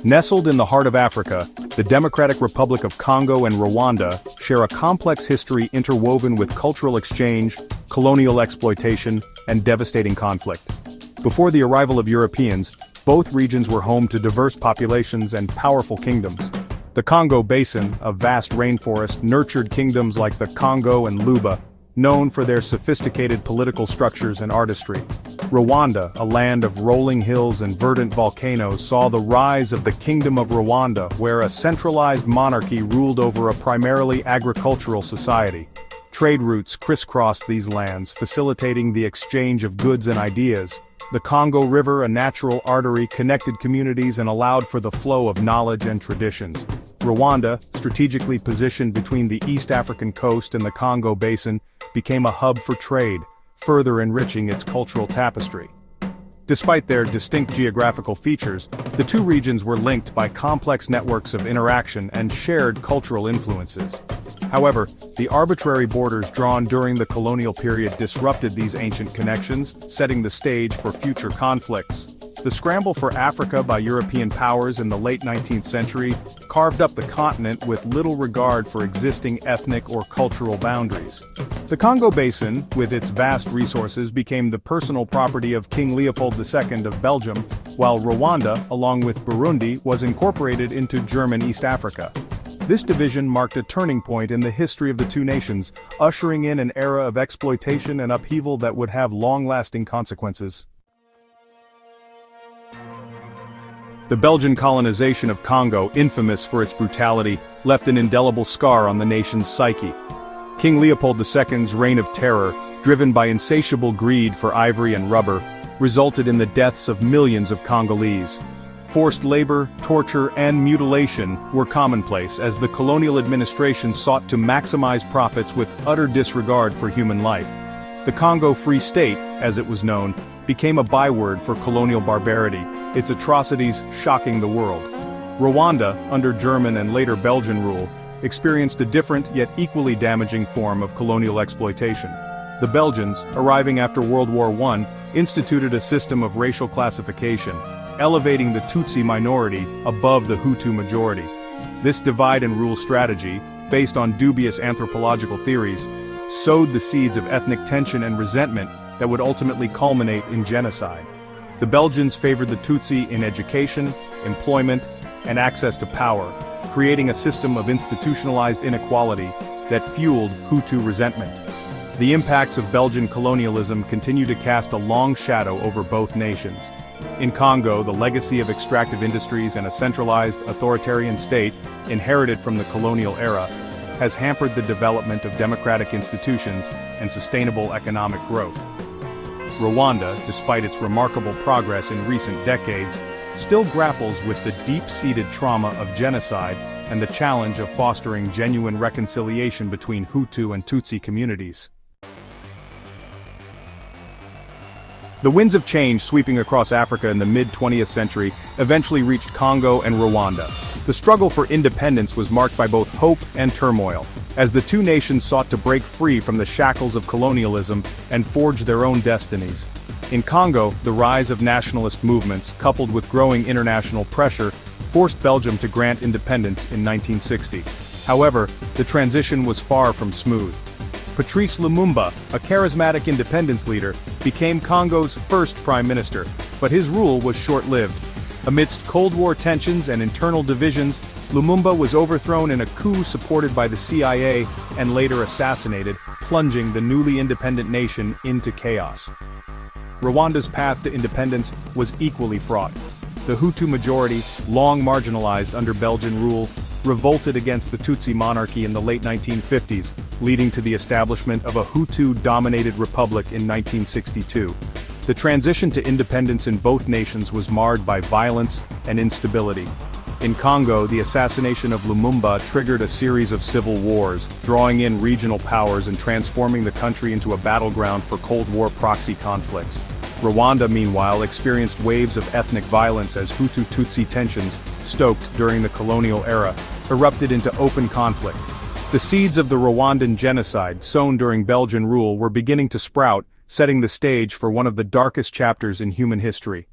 Nestled in the heart of Africa, the Democratic Republic of Congo and Rwanda share a complex history interwoven with cultural exchange, colonial exploitation, and devastating conflict. Before the arrival of Europeans, both regions were home to diverse populations and powerful kingdoms. The Congo Basin, a vast rainforest, nurtured kingdoms like the Congo and Luba, known for their sophisticated political structures and artistry. Rwanda, a land of rolling hills and verdant volcanoes, saw the rise of the Kingdom of Rwanda, where a centralized monarchy ruled over a primarily agricultural society. Trade routes crisscrossed these lands, facilitating the exchange of goods and ideas. The Congo River, a natural artery, connected communities and allowed for the flow of knowledge and traditions. Rwanda, strategically positioned between the East African coast and the Congo Basin, became a hub for trade, further enriching its cultural tapestry. Despite their distinct geographical features, the two regions were linked by complex networks of interaction and shared cultural influences. However, the arbitrary borders drawn during the colonial period disrupted these ancient connections, setting the stage for future conflicts. The scramble for Africa by European powers in the late 19th century carved up the continent with little regard for existing ethnic or cultural boundaries. The Congo Basin, with its vast resources, became the personal property of King Leopold II of Belgium, while Rwanda, along with Burundi, was incorporated into German East Africa. This division marked a turning point in the history of the two nations, ushering in an era of exploitation and upheaval that would have long-lasting consequences. The Belgian colonization of Congo, infamous for its brutality, left an indelible scar on the nation's psyche. King Leopold II's reign of terror, driven by insatiable greed for ivory and rubber, resulted in the deaths of millions of Congolese. Forced labor, torture, and mutilation were commonplace as the colonial administration sought to maximize profits with utter disregard for human life. The Congo Free State, as it was known, became a byword for colonial barbarity, its atrocities shocking the world. Rwanda, under German and later Belgian rule, experienced a different yet equally damaging form of colonial exploitation. The Belgians, arriving after World War I, instituted a system of racial classification, elevating the Tutsi minority above the Hutu majority. This divide-and-rule strategy, based on dubious anthropological theories, sowed the seeds of ethnic tension and resentment that would ultimately culminate in genocide. The Belgians favored the Tutsi in education, employment, and access to power, creating a system of institutionalized inequality that fueled Hutu resentment. The impacts of Belgian colonialism continue to cast a long shadow over both nations. In Congo, the legacy of extractive industries and a centralized, authoritarian state, inherited from the colonial era, has hampered the development of democratic institutions and sustainable economic growth. Rwanda, despite its remarkable progress in recent decades, still grapples with the deep-seated trauma of genocide and the challenge of fostering genuine reconciliation between Hutu and Tutsi communities. The winds of change sweeping across Africa in the mid-20th century eventually reached Congo and Rwanda. The struggle for independence was marked by both hope and turmoil, as the two nations sought to break free from the shackles of colonialism and forge their own destinies. In Congo, the rise of nationalist movements, coupled with growing international pressure, forced Belgium to grant independence in 1960. However, the transition was far from smooth. Patrice Lumumba, a charismatic independence leader, became Congo's first prime minister, but his rule was short-lived. Amidst Cold War tensions and internal divisions, Lumumba was overthrown in a coup supported by the CIA and later assassinated, plunging the newly independent nation into chaos. Rwanda's path to independence was equally fraught. The Hutu majority, long marginalized under Belgian rule, revolted against the Tutsi monarchy in the late 1950s, leading to the establishment of a Hutu-dominated republic in 1962. The transition to independence in both nations was marred by violence and instability. In Congo, the assassination of Lumumba triggered a series of civil wars, drawing in regional powers and transforming the country into a battleground for Cold War proxy conflicts. Rwanda, meanwhile, experienced waves of ethnic violence as Hutu-Tutsi tensions, stoked during the colonial era, erupted into open conflict. The seeds of the Rwandan genocide, sown during Belgian rule, were beginning to sprout, setting the stage for one of the darkest chapters in human history.